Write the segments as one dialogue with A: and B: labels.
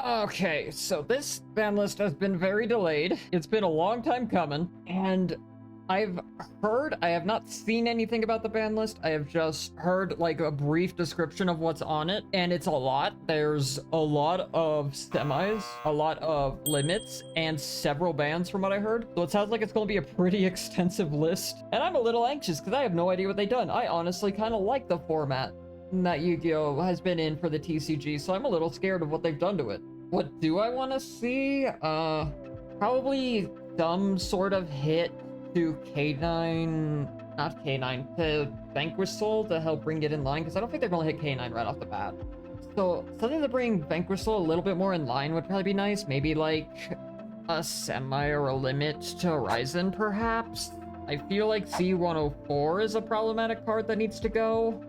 A: Okay, so this ban list has been very delayed. It's been a long time coming, and I've heard, I have not seen anything about the ban list. I have just heard like a brief description of what's on it, and it's a lot. There's a lot of semis, a lot of limits, and several bans from what I heard. So it sounds like it's going to be a pretty extensive list, and I'm a little anxious because I have no idea what they've done. I honestly kind of like the format that YuGiOh has been in for the TCG, so I'm a little scared of what they've done to it. What do I want to see? Probably some sort of hit to K9, not K9, to Vanquish Soul to help bring it in line, because I don't think they're going to hit K9 right off the bat. So something to bring Vanquish Soul a little bit more in line would probably be nice. Maybe like a semi or a limit to Razen, perhaps? I feel like C104 is a problematic card that needs to go.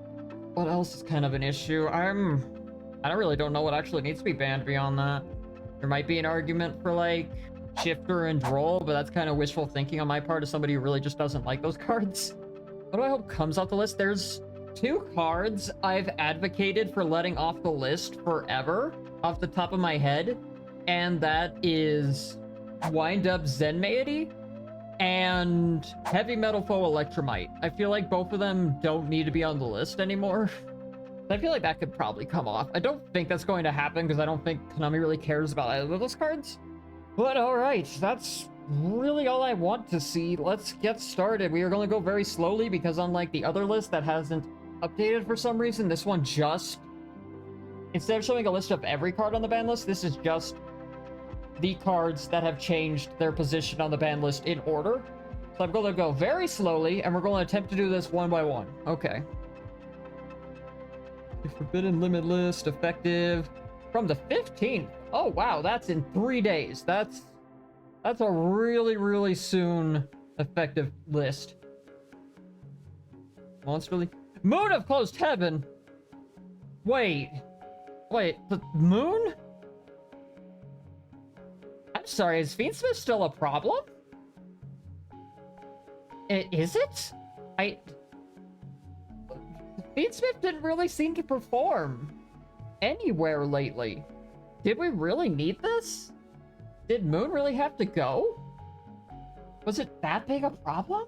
A: What else is kind of an issue? I don't know what actually needs to be banned beyond that. There might be an argument for like Shifter and Droll, but that's kind of wishful thinking on my part as somebody who really just doesn't like those cards. What do I hope comes off the list? There's two cards I've advocated for letting off the list forever, off the top of my head, and that is Wind Up Zenmaity and Heavy Metal Foe Electromite. I feel like both of them don't need to be on the list anymore. I feel like that could probably come off. I don't think that's going to happen because I don't think Konami really cares about either of those cards. But alright, that's really all I want to see. Let's get started. We are going to go very slowly because unlike the other list that hasn't updated for some reason, this one just... Instead of showing a list of every card on the ban list, this is just the cards that have changed their position on the ban list in order. So I'm going to go very slowly, and we're going to attempt to do this one by one. Okay. The Forbidden Limit list, effective from the 15th. Oh, wow, that's in 3 days. That's a really, really soon effective list. Monster League. Moon of Closed Heaven. Wait, the moon? I'm sorry, is Fiendsmith still a problem? Is it? Fiendsmith didn't really seem to perform anywhere lately. Did we really need this? Did Moon really have to go? Was it that big a problem?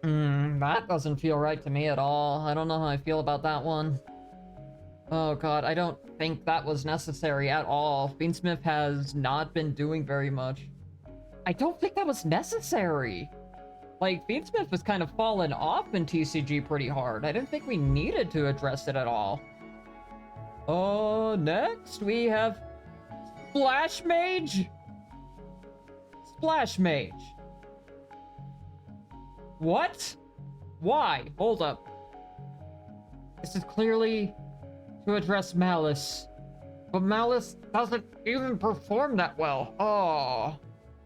A: That doesn't feel right to me at all. I don't know how I feel about that one. Oh god, I don't think that was necessary at all. Fiendsmith has not been doing very much. I don't think that was necessary. Like, Fiendsmith was kind of fallen off in TCG pretty hard. I didn't think we needed to address it at all. Next we have Splash Mage. Splash Mage. What? Why? Hold up. This is clearly to address Malice. But Malice doesn't even perform that well. Oh.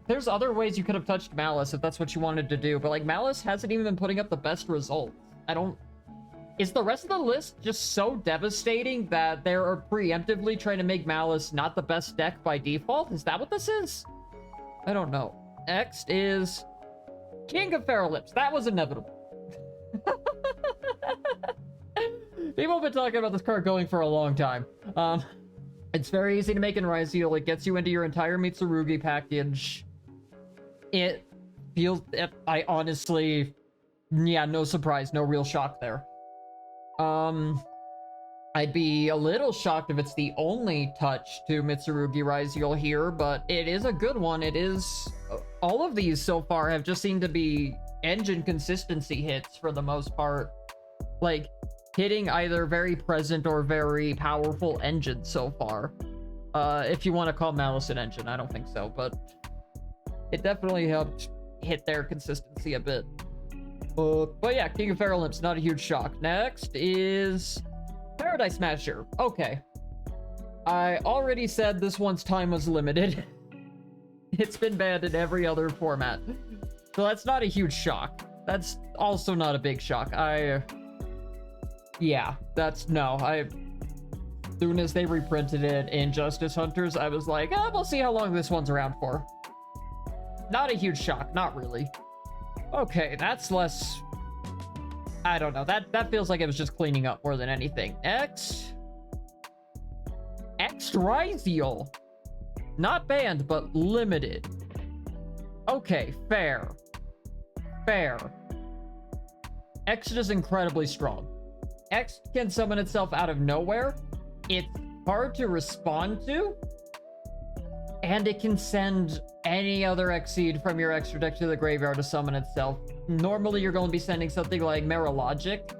A: There's other ways you could have touched Malice if that's what you wanted to do, but like Malice hasn't even been putting up the best results. Is the rest of the list just so devastating that they're preemptively trying to make Malice not the best deck by default? Is that what this is? I don't know. Next is King of Feral Lips. That was inevitable. People have been talking about this card going for a long time. It's very easy to make in Ryzeal. It gets you into your entire Mitsurugi package. It feels... I honestly... Yeah, no surprise. No real shock there. I'd be a little shocked if it's the only touch to Mitsurugi Ryzeal here, but it is a good one. It is... All of these so far have just seemed to be engine consistency hits for the most part. Like, hitting either very present or very powerful engines so far. If you want to call Malice an engine, I don't think so, but it definitely helped hit their consistency a bit. But yeah, King of Feral Lips, not a huge shock. Next is Paradise Smasher. Okay. I already said this one's time was limited. It's been banned in every other format. So that's not a huge shock. That's also not a big shock. Yeah, that's... No, as soon as they reprinted it in Justice Hunters, I was like, we'll see how long this one's around for. Not a huge shock, not really. Okay, that's less... I don't know, that feels like it was just cleaning up more than anything. X Striziel. Not banned, but limited. Okay, fair. Fair. X is incredibly strong. X can summon itself out of nowhere. It's hard to respond to. And it can send any other X-Seed from your extra deck to the graveyard to summon itself. Normally, you're going to be sending something like Miralogic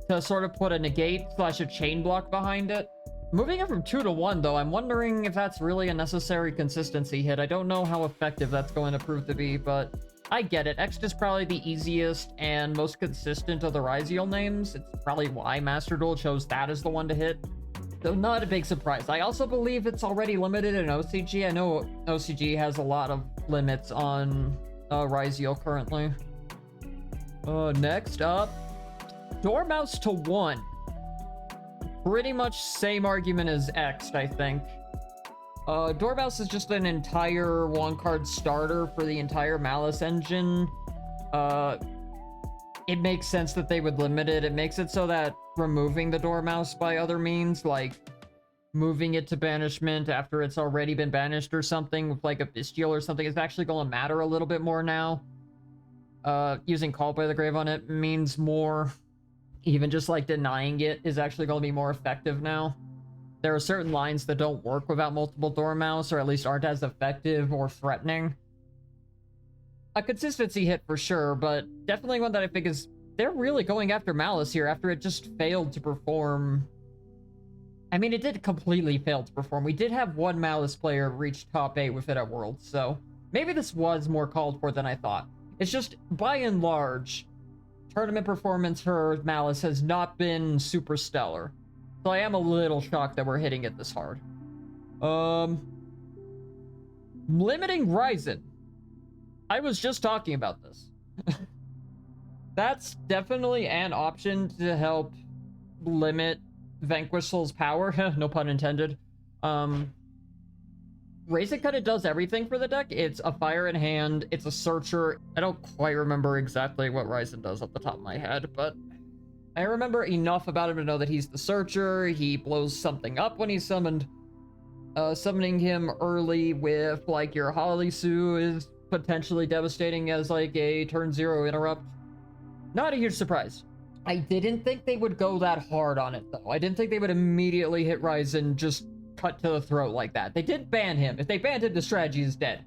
A: to sort of put a negate / a chain block behind it. Moving it from 2 to 1, though, I'm wondering if that's really a necessary consistency hit. I don't know how effective that's going to prove to be, but I get it. X is probably the easiest and most consistent of the Ryziel names. It's probably why Master Duel chose that as the one to hit. So not a big surprise. I also believe it's already limited in OCG. I know OCG has a lot of limits on Ryziel currently. Next up, Dormouse to 1. Pretty much same argument as X, I think. Dormouse is just an entire one-card starter for the entire Malice engine. It makes sense that they would limit it. It makes it so that removing the Dormouse by other means, like moving it to banishment after it's already been banished or something, with like a Bestial or something, is actually going to matter a little bit more now. Using Call by the Grave on it means more. Even just like denying it is actually going to be more effective now. There are certain lines that don't work without multiple Dormouse, or at least aren't as effective or threatening. A consistency hit for sure, but definitely one that I think is... They're really going after Malice here after it just failed to perform. I mean, it did completely fail to perform. We did have one Malice player reach top 8 with it at Worlds, so maybe this was more called for than I thought. It's just, by and large, tournament performance for Malice has not been super stellar. So I am a little shocked that we're hitting it this hard. Limiting Razen. I was just talking about this. That's definitely an option to help limit Vanquish Soul's power. No pun intended. Razen kind of does everything for the deck. It's a fire in hand, it's a searcher. I don't quite remember exactly what Razen does off the top of my head, but I remember enough about him to know that he's the searcher. He blows something up when he's summoned. Summoning him early with like your Holisu is potentially devastating as like a turn 0 interrupt. Not a huge surprise. I didn't think they would go that hard on it though. I didn't think they would immediately hit Razen just cut to the throat like that. They did ban him. If they banned him, the strategy is dead.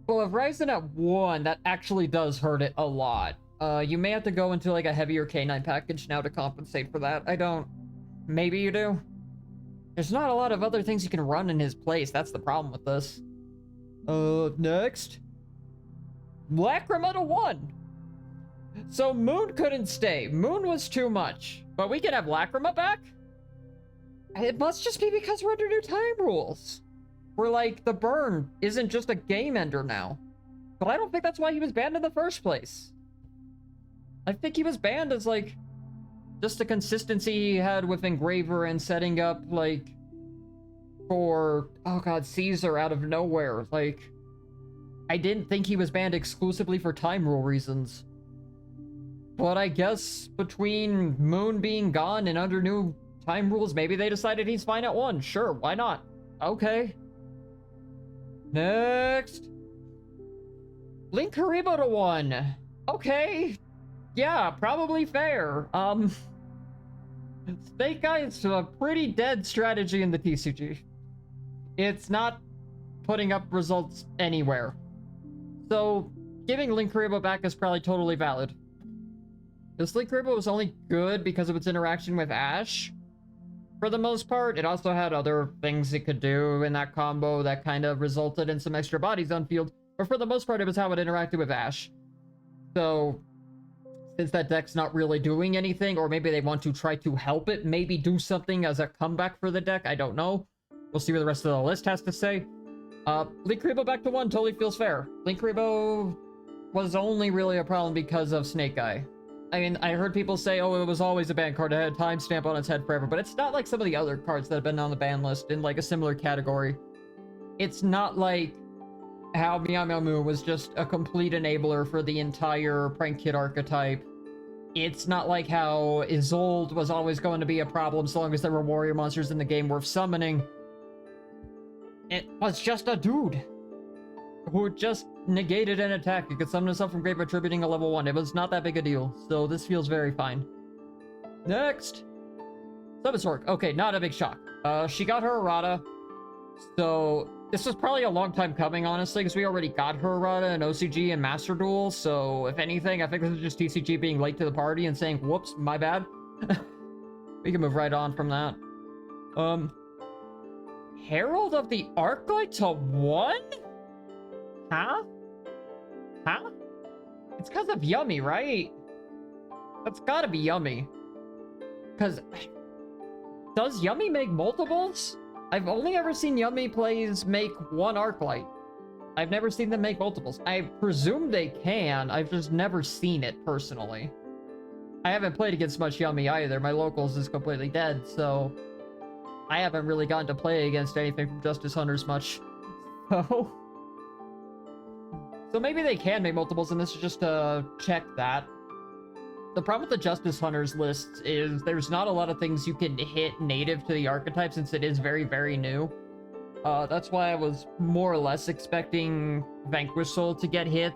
A: But with Razen at 1, that actually does hurt it a lot. You may have to go into like a heavier K9 package now to compensate for that. I don't... Maybe you do? There's not a lot of other things you can run in his place. That's the problem with this. Next. Lacrima to 1. So Moon couldn't stay. Moon was too much. But we can have Lacrima back? It must just be because we're under new time rules. We're like, the burn isn't just a game ender now. But I don't think that's why he was banned in the first place. I think he was banned as like just the consistency he had with Engraver and setting up like for, oh god, Caesar out of nowhere. Like, I didn't think he was banned exclusively for time rule reasons. But I guess between Moon being gone and under new time rules, maybe they decided he's fine at 1. Sure, why not? Okay. Next. Link Haribo to 1. Okay. Yeah, probably fair. Snake Eye is a pretty dead strategy in the TCG. It's not putting up results anywhere. So, giving Link Haribo back is probably totally valid. This Link Haribo was only good because of its interaction with Ash. For the most part, it also had other things it could do in that combo that kind of resulted in some extra bodies on field. But for the most part, it was how it interacted with Ash. So, since that deck's not really doing anything, or maybe they want to try to help it, maybe do something as a comeback for the deck, I don't know. We'll see what the rest of the list has to say. Link Haribo back to 1 totally feels fair. Link Haribo was only really a problem because of Snake Eye. I mean, I heard people say, oh, it was always a ban card. It had a timestamp on its head forever, but it's not like some of the other cards that have been on the ban list in like a similar category. It's not like how Meow Meow Moo was just a complete enabler for the entire Prank Kid archetype, It's not like how Isolde was always going to be a problem so long as there were warrior monsters in the game worth summoning. It was just a dude who just negated an attack. He could summon himself from grave by attributing a level 1. It was not that big a deal, so this feels very fine. Next! Subasorg. Okay, not a big shock. She got her errata, so this was probably a long time coming, honestly, because we already got her errata in OCG and Master Duel, so if anything, I think this is just TCG being late to the party and saying, whoops, my bad. We can move right on from that. Herald of the Arclight to 1? Huh? Huh? It's because of Yummy, right? That's gotta be Yummy. Because... does Yummy make multiples? I've only ever seen Yummy plays make one Arclight. I've never seen them make multiples. I presume they can, I've just never seen it personally. I haven't played against much Yummy either. My locals is completely dead, so... I haven't really gotten to play against anything from Justice Hunters much. So... so maybe they can make multiples, and this is just to check that. The problem with the Justice Hunters list is there's not a lot of things you can hit native to the archetype since it is very, very new. That's why I was more or less expecting Vanquish Soul to get hit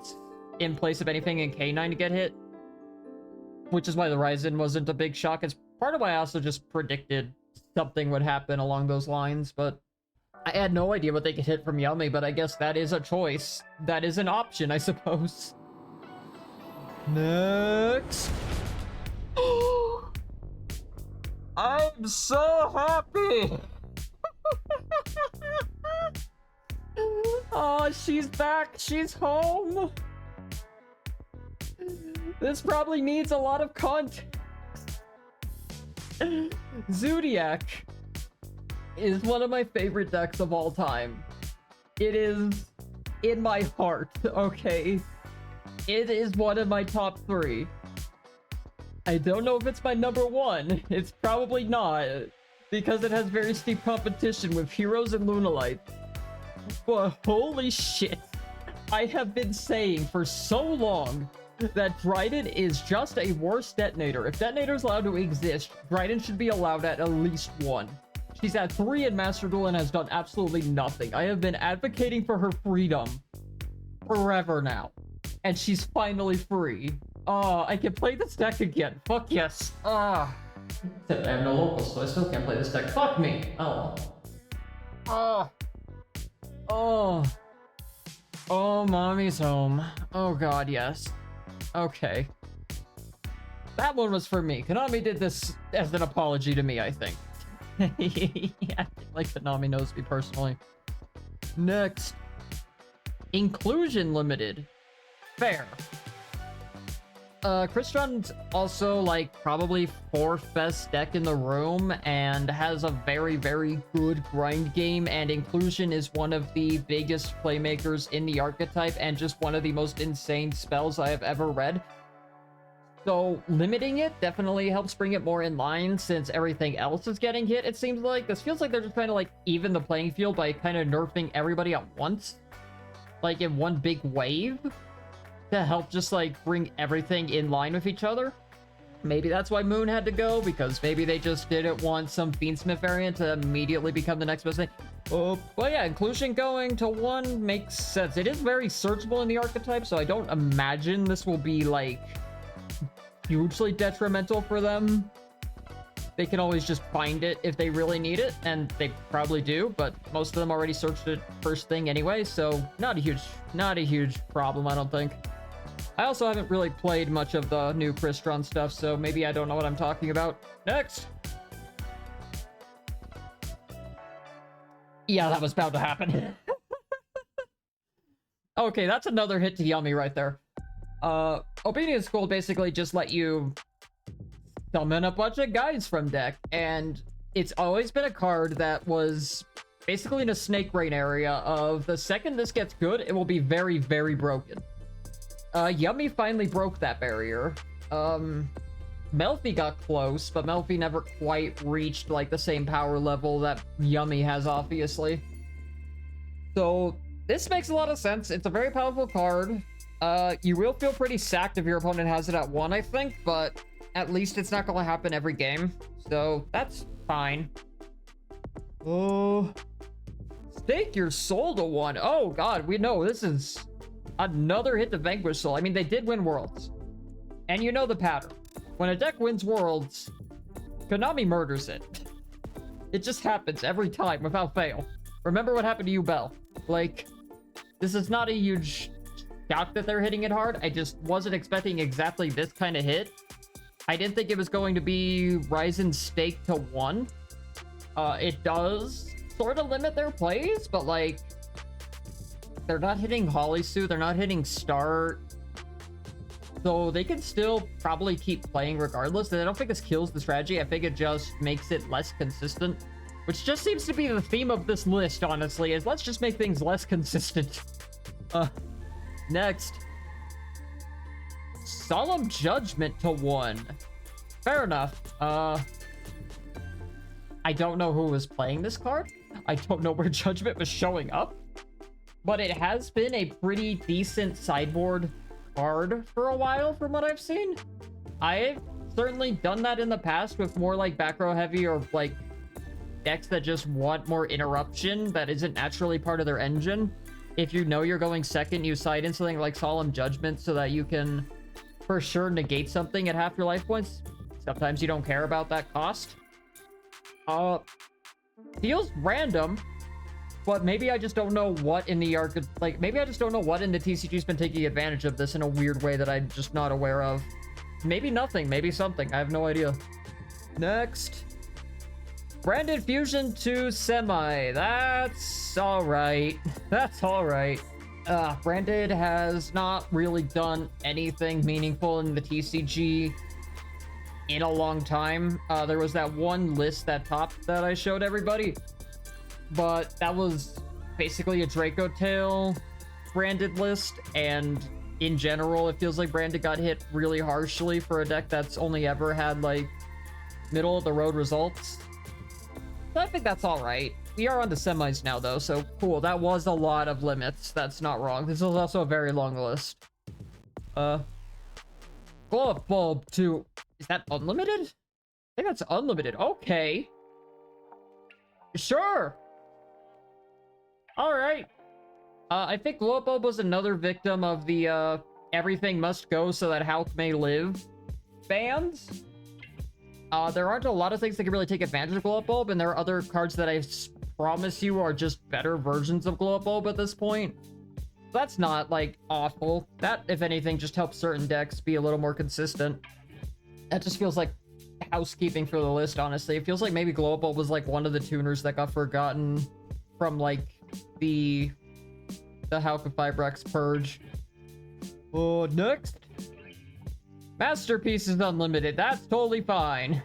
A: in place of anything in K9 to get hit. Which is why the Razen wasn't a big shock. It's part of why I also just predicted something would happen along those lines, but I had no idea what they could hit from Yummy, but I guess that is a choice. That is an option, I suppose. Next. I'm so happy. Oh, she's back. She's home. This probably needs a lot of context. Zodiac is one of my favorite decks of all time. It is in my heart, okay? It is one of my top 3. I don't know if it's my number 1. It's probably not, because it has very steep competition with Heroes and Lunalight. But holy shit, I have been saying for so long that Drident is just a worse detonator. If detonator is allowed to exist, Drident should be allowed at least 1. She's at 3 in Master Duel and has done absolutely nothing. I have been advocating for her freedom forever now. And she's finally free. I can play this deck again. Fuck yes. I have no locals, so I still can't play this deck. Fuck me. Oh, mommy's home. Oh god, yes. Okay. That one was for me. Konami did this as an apology to me, I think. Yeah, like Konami knows me personally. Next. Inclusion limited. Fair. Crystron's also, like, probably 4th best deck in the room and has a very, very good grind game, and Inclusion is one of the biggest playmakers in the archetype and just one of the most insane spells I have ever read. So, limiting it definitely helps bring it more in line since everything else is getting hit, it seems like. This feels like they're just trying to, like, even the playing field by kind of nerfing everybody at once. Like, in one big wave. To help just, like, bring everything in line with each other. Maybe that's why Moon had to go, because maybe they just didn't want some Fiendsmith variant to immediately become the next best thing. Well, yeah, Inclusion going to 1 makes sense. It is very searchable in the archetype, so I don't imagine this will be, like, hugely detrimental for them. They can always just find it if they really need it, and they probably do, but most of them already searched it first thing anyway, so not a huge problem, I don't think. I also haven't really played much of the new Crystron stuff, so maybe I don't know what I'm talking about. Next! Yeah, that was bound to happen. Okay, that's another hit to Yummy right there. Obedience School basically just let you summon a bunch of guys from deck, and it's always been a card that was basically in a snake rain area of the second this gets good, it will be very, very broken. Yummy finally broke that barrier. Melfi got close, but Melfi never quite reached, like, the same power level that Yummy has, obviously. So, this makes a lot of sense. It's a very powerful card. You will feel pretty sacked if your opponent has it at 1, I think, but at least it's not gonna happen every game. So that's fine. Oh, stake your soul to 1. Oh god, we know this is another hit to Vanquish Soul. I mean, they did win Worlds. And you know the pattern. When a deck wins Worlds, Konami murders it. It just happens every time without fail. Remember what happened to you, Bell. Like, this is not a huge shock that they're hitting it hard. I just wasn't expecting exactly this kind of hit. I didn't think it was going to be Razen stake to 1. It does sort of limit their plays, but like, they're not hitting Hollysu, they're not hitting Start. So they can still probably keep playing regardless. And I don't think this kills the strategy. I think it just makes it less consistent. Which just seems to be the theme of this list, honestly, is let's just make things less consistent. Next. Solemn Judgment to 1. Fair enough. I don't know who was playing this card. I don't know where Judgment was showing up. But it has been a pretty decent sideboard card for a while from what I've seen. I've certainly done that in the past with more like back row heavy or like decks that just want more interruption that isn't naturally part of their engine. If you know you're going second, you side in something like Solemn Judgment so that you can for sure negate something at half your life points. Sometimes you don't care about that cost. Feels random, but maybe I just don't know what in the arc, like maybe I just don't know what in the TCG's been taking advantage of this in a weird way that I'm just not aware of. Maybe nothing, maybe something. I have no idea. Next. Branded Fusion to Semi. That's alright. That's alright. Branded has not really done anything meaningful in the TCG in a long time. There was that one list that topped that I showed everybody, but that was basically a Draco Tail branded list, and in general, it feels like branded got hit really harshly for a deck that's only ever had like middle of the road results. So I think that's all right. We are on the semis now though, so cool. That was a lot of limits. That's not wrong. This is also a very long list. Glow Up Bulb to... Is that unlimited? I think that's unlimited. Okay. Sure. All right. I think Glow Up Bulb was another victim of the everything must go so that Hulk may live bans. There aren't a lot of things that can really take advantage of Glow Up Bulb, and there are other cards that I promise you are just better versions of Glow Up Bulb at this point. That's not, like, awful. That, if anything, just helps certain decks be a little more consistent. That just feels like housekeeping for the list, honestly. It feels like maybe Glow Up Bulb was, like, one of the tuners that got forgotten from, like, the Hulk of Fibrex purge. Next. Masterpiece is unlimited. That's totally fine.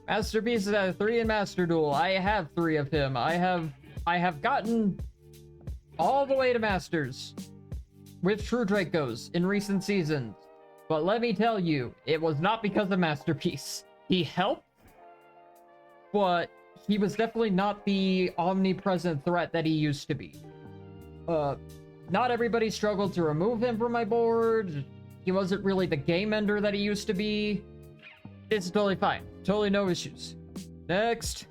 A: Masterpiece is at 3 in Master Duel. I have 3 of him. I have gotten all the way to Masters with True Dracos in recent seasons. But let me tell you, it was not because of Masterpiece. He helped, but he was definitely not the omnipresent threat that he used to be. Not everybody struggled to remove him from my board. He wasn't really the game ender that he used to be. It's totally fine. Totally no issues. Next.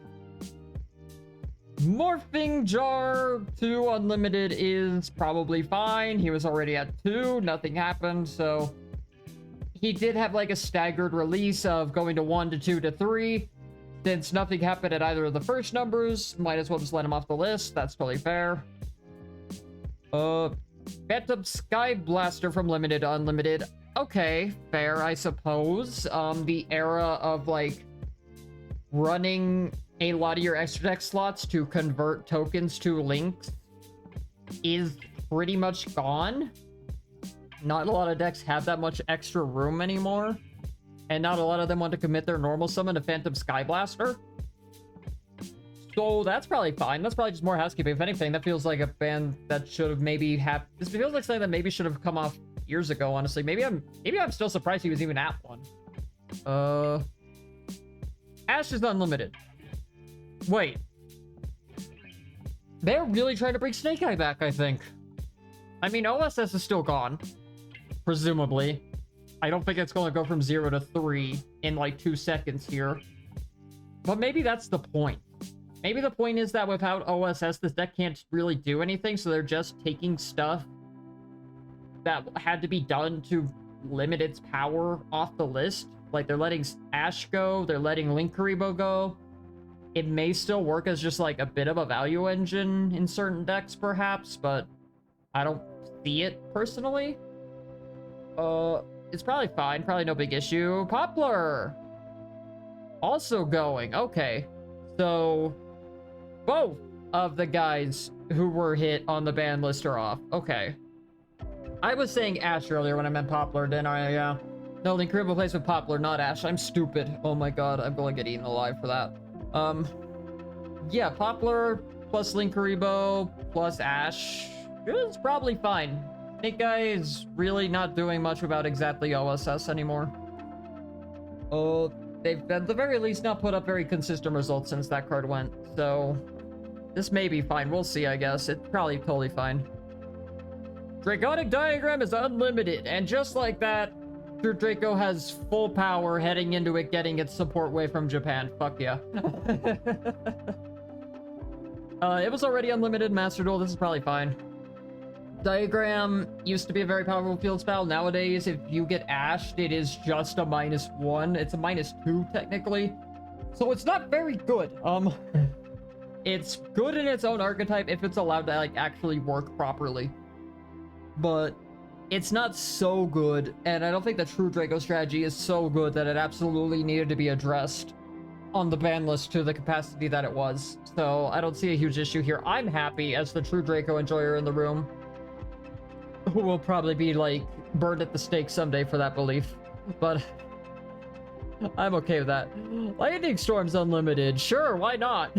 A: Morphing Jar 2 Unlimited is probably fine. He was already at 2. Nothing happened, so... He did have, like, a staggered release of going to 1 to 2 to 3. Since nothing happened at either of the first numbers, might as well just let him off the list. That's totally fair. Phantom Sky Blaster from Limited to Unlimited. Okay, fair, I suppose. The era of, like, running a lot of your extra deck slots to convert tokens to links is pretty much gone. Not a lot of decks have that much extra room anymore. And not a lot of them want to commit their normal summon to Phantom Sky Blaster. So that's probably fine. That's probably just more housekeeping. If anything, that feels like a ban that should have maybe this feels like something that maybe should have come off years ago, honestly. Maybe I'm still surprised he was even at one. Ash is unlimited. Wait. They're really trying to bring Snake Eye back, I think. I mean, OSS is still gone, presumably. I don't think it's going to go from 0 to 3 in like 2 seconds here. But maybe that's the point. Maybe the point is that without OSS, this deck can't really do anything, so they're just taking stuff that had to be done to limit its power off the list. Like, they're letting Ash go, they're letting Linkuriboh go. It may still work as just, like, a bit of a value engine in certain decks, perhaps, but I don't see it, personally. It's probably fine, probably no big issue. Poplar! Also going, okay. So, both of the guys who were hit on the ban list are off. Okay. I was saying Ash earlier when I meant Poplar, didn't I? Yeah. No, Linkuriboh plays with Poplar, not Ash. I'm stupid. Oh my god, I'm going to get eaten alive for that. Yeah, Poplar plus Linkuriboh plus Ash is probably fine. Snake Guy is really not doing much about exactly OSS anymore. Oh, they've at the very least not put up very consistent results since that card went, so this may be fine. We'll see, I guess. It's probably totally fine. Draconic Diagram is unlimited, and just like that, Draco has full power heading into it, getting its support way from Japan. Fuck yeah. It was already unlimited Master Duel. This is probably fine. Diagram used to be a very powerful field spell. Nowadays, if you get ashed, it is just a -1. It's a -2, technically. So it's not very good. It's good in its own archetype if it's allowed to, like, actually work properly. But it's not so good, and I don't think the true Draco strategy is so good that it absolutely needed to be addressed on the ban list to the capacity that it was. So I don't see a huge issue here. I'm happy as the true Draco enjoyer in the room, who will probably be, like, burned at the stake someday for that belief. But I'm okay with that. Lightning Storm's unlimited. Sure, why not?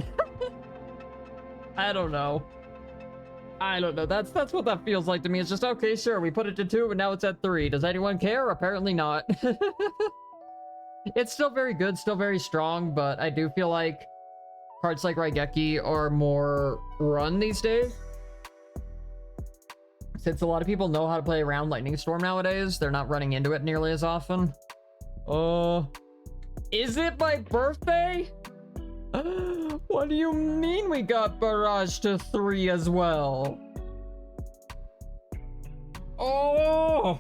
A: I don't know. That's what that feels like to me. It's just, okay, sure, we put it to 2, and now it's at 3. Does anyone care? Apparently not. It's still very good, still very strong, but I do feel like cards like Raigeki are more run these days. Since a lot of people know how to play around Lightning Storm nowadays, they're not running into it nearly as often. Is it my birthday? What do you mean we got Barrage to 3 as well? Oh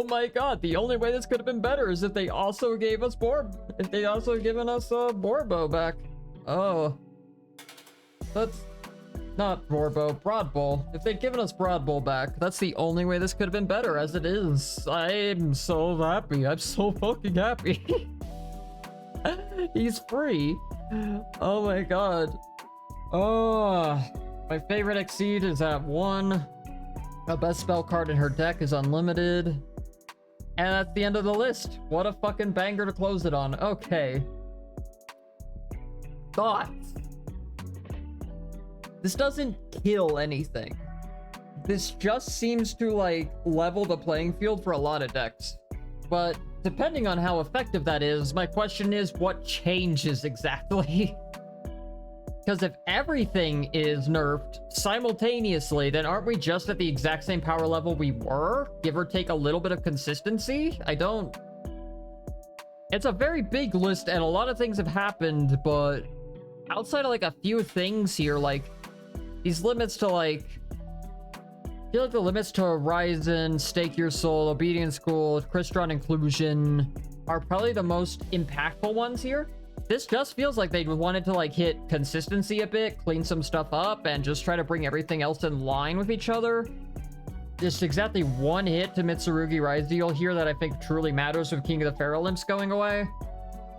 A: my god, the only way this could have been better is if they also gave us if they also given us Borbo back. Oh. That's not Borbo, Broad Bowl. If they'd given us Broad Bowl back, that's the only way this could have been better as it is. I'm so happy. I'm so fucking happy. He's free. Oh my god. Oh, my favorite Exceed is at 1. A best spell card in her deck is unlimited. And that's the end of the list. What a fucking banger to close it on. Okay. Thoughts? This doesn't kill anything. This just seems to, like, level the playing field for a lot of decks. But depending on how effective that is, my question is, what changes exactly? Because if everything is nerfed simultaneously, then aren't we just at the exact same power level we were? Give or take a little bit of consistency? It's a very big list, and a lot of things have happened, but outside of, like, a few things here, like, these limits to, like, I feel like the limits to Razen, Stake Your Soul, Obedience School, Crystron Inclusion are probably the most impactful ones here. This just feels like they wanted to, like, hit consistency a bit, clean some stuff up, and just try to bring everything else in line with each other. Just exactly one hit to Mitsurugi Raziel here that I think truly matters with King of the Pharaoh Limps going away.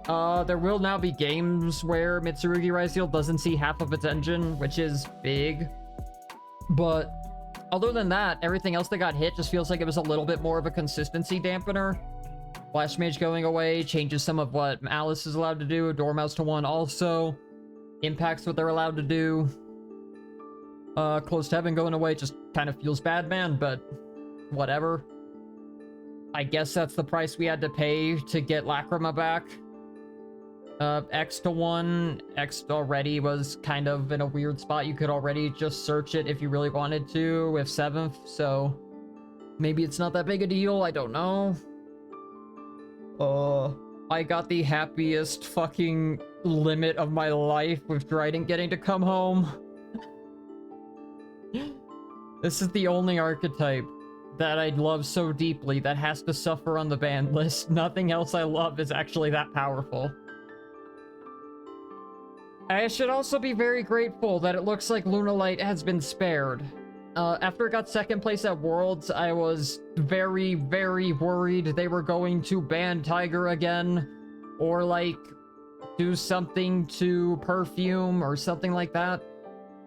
A: There will now be games where Mitsurugi Raziel doesn't see half of its engine, which is big. But other than that, everything else that got hit just feels like it was a little bit more of a consistency dampener. Flash Mage going away changes some of what Malice is allowed to do. Dormouse to 1 also impacts what they're allowed to do. Closed Heaven going away just kind of feels bad, man, but whatever. I guess that's the price we had to pay to get Lacrima back. X to 1, X already was kind of in a weird spot. You could already just search it if you really wanted to with 7th, so maybe it's not that big a deal, I don't know. I got the happiest fucking limit of my life with Drident getting to come home. This is the only archetype that I love so deeply that has to suffer on the ban list. Nothing else I love is actually that powerful. I should also be very grateful that it looks like Lunalight has been spared. After it got 2nd place at Worlds, I was very, very worried they were going to ban Tiger again, or like do something to Perfume or something like that.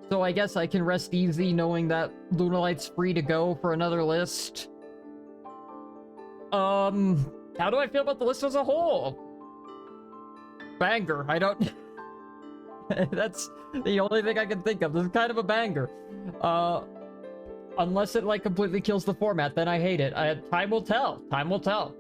A: So I guess I can rest easy knowing that Lunalight's free to go for another list. How do I feel about the list as a whole? Banger. I don't... That's the only thing I can think of. This is kind of a banger. Unless it, like, completely kills the format, then I hate it. Time will tell. Time will tell.